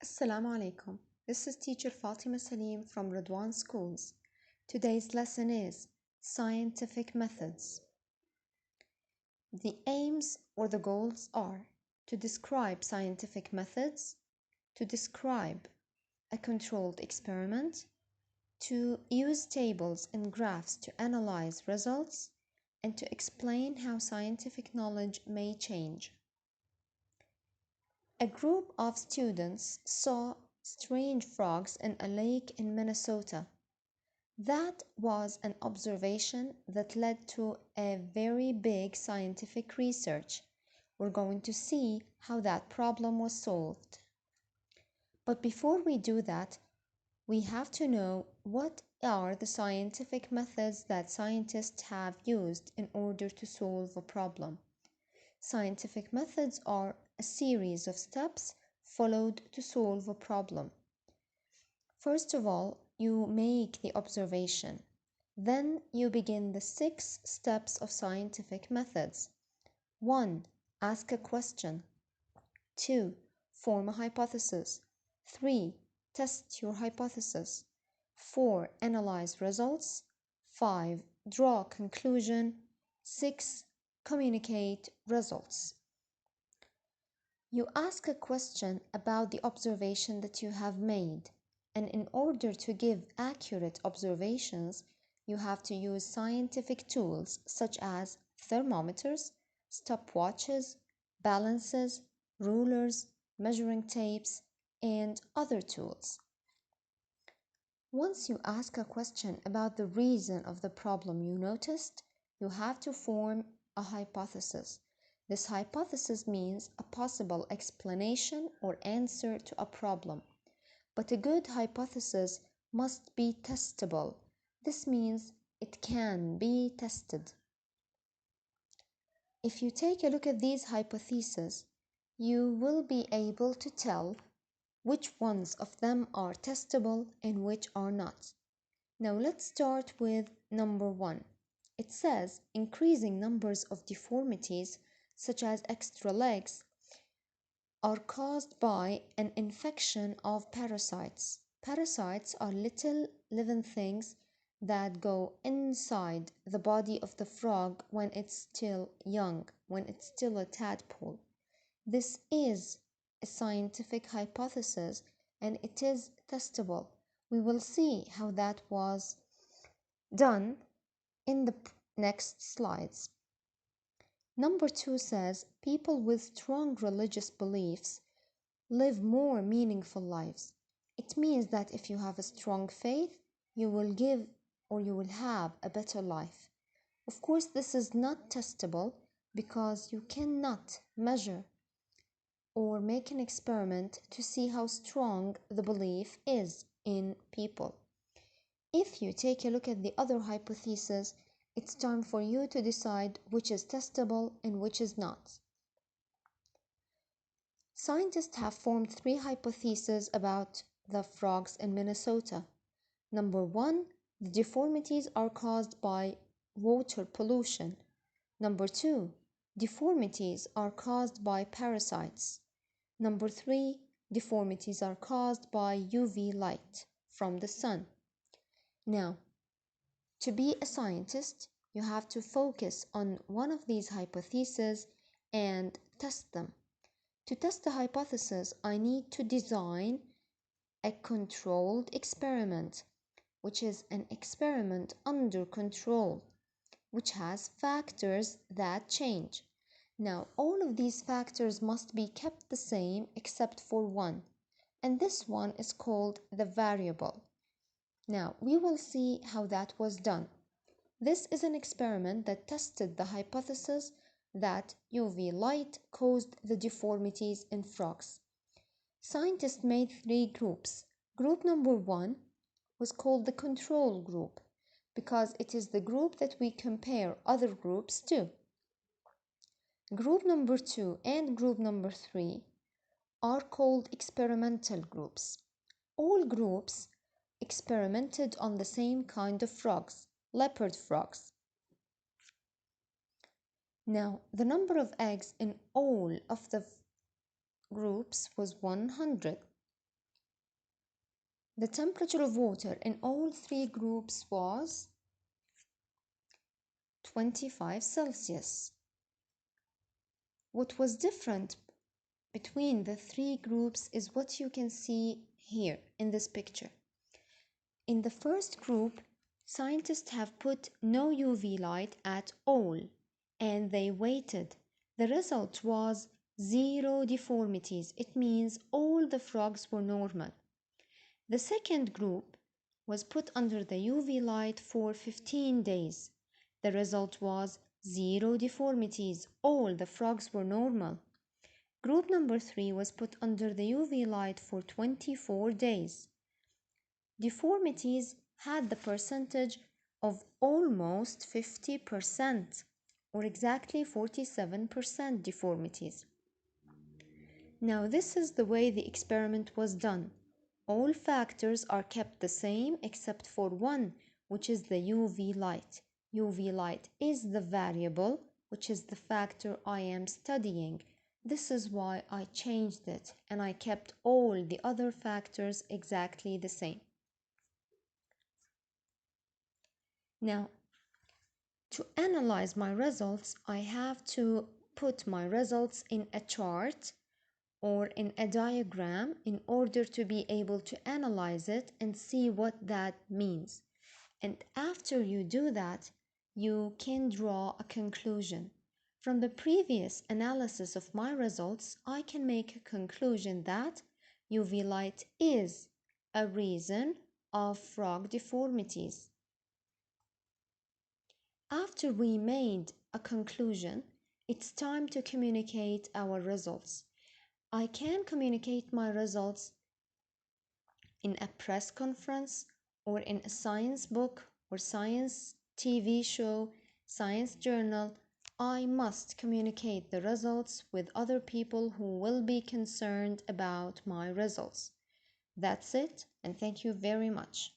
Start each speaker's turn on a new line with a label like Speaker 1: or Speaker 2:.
Speaker 1: Assalamu alaikum. This is teacher Fatima Salim from Radwan Schools. Today's lesson is Scientific Methods. The aims or the goals are to describe scientific methods, to describe a controlled experiment, to use tables and graphs to analyze results, and to explain how scientific knowledge may change. A group of students saw strange frogs in a lake in Minnesota. That was an observation that led to a very big scientific research. We're going to see how that problem was solved. But before we do that, we have to know what are the scientific methods that scientists have used in order to solve a problem. Scientific methods are a series of steps followed to solve a problem. First of all, you make the observation. Then you begin the 6 steps of scientific methods. 1. Ask a question. 2. Form a hypothesis. 3. Test your hypothesis. 4. Analyze results. 5. Draw a conclusion. 6. Communicate results. You ask a question about the observation that you have made, and in order to give accurate observations, you have to use scientific tools such as thermometers, stopwatches, balances, rulers, measuring tapes, and other tools. Once you ask a question about the reason of the problem you noticed, you have to form a hypothesis. This hypothesis means a possible explanation or answer to a problem. But a good hypothesis must be testable. This means it can be tested. If you take a look at these hypotheses, you will be able to tell which ones of them are testable and which are not. Now let's start with number 1. It says increasing numbers of deformities such as extra legs are caused by an infection of parasites. Parasites are little living things that go inside the body of the frog when it's still young, when it's still a tadpole. This is a scientific hypothesis and it is testable. We will see how that was done in the next slides. Number 2 says people with strong religious beliefs live more meaningful lives. It means that if you have a strong faith, you will give or you will have a better life. Of course, this is not testable because you cannot measure or make an experiment to see how strong the belief is in people. If you take a look at the other hypothesis, it's time for you to decide which is testable and which is not. Scientists have formed 3 hypotheses about the frogs in Minnesota. Number 1, the deformities are caused by water pollution. Number 2, deformities are caused by parasites. Number 3, deformities are caused by UV light from the sun. Now, to be a scientist, you have to focus on one of these hypotheses and test them. To test the hypothesis, I need to design a controlled experiment, which is an experiment under control, which has factors that change. Now, all of these factors must be kept the same except for one, and this one is called the variable. Now, we will see how that was done. This is an experiment that tested the hypothesis that UV light caused the deformities in frogs. Scientists made 3 groups. Group number 1 was called the control group because it is the group that we compare other groups to. Group number 2 and group number 3 are called experimental groups. All groups experimented on the same kind of frogs, leopard frogs. Now, the number of eggs in all of the groups was 100. The temperature of water in all three groups was 25 Celsius. What was different between the three groups is what you can see here in this picture. In the first group, scientists have put no UV light at all, and they waited. The result was 0 deformities. It means all the frogs were normal. The second group was put under the UV light for 15 days. The result was 0 deformities. All the frogs were normal. Group number 3 was put under the UV light for 24 days. Deformities had the percentage of almost 50%, or exactly 47% deformities. Now this is the way the experiment was done. All factors are kept the same except for one, which is the UV light. UV light is the variable, which is the factor I am studying. This is why I changed it, and I kept all the other factors exactly the same. Now, to analyze my results, I have to put my results in a chart or in a diagram in order to be able to analyze it and see what that means. And after you do that, you can draw a conclusion. From the previous analysis of my results, I can make a conclusion that UV light is a reason of frog deformities. After we made a conclusion, it's time to communicate our results. I can communicate my results in a press conference or in a science book or science TV show, science journal. I must communicate the results with other people who will be concerned about my results. That's it, and thank you very much.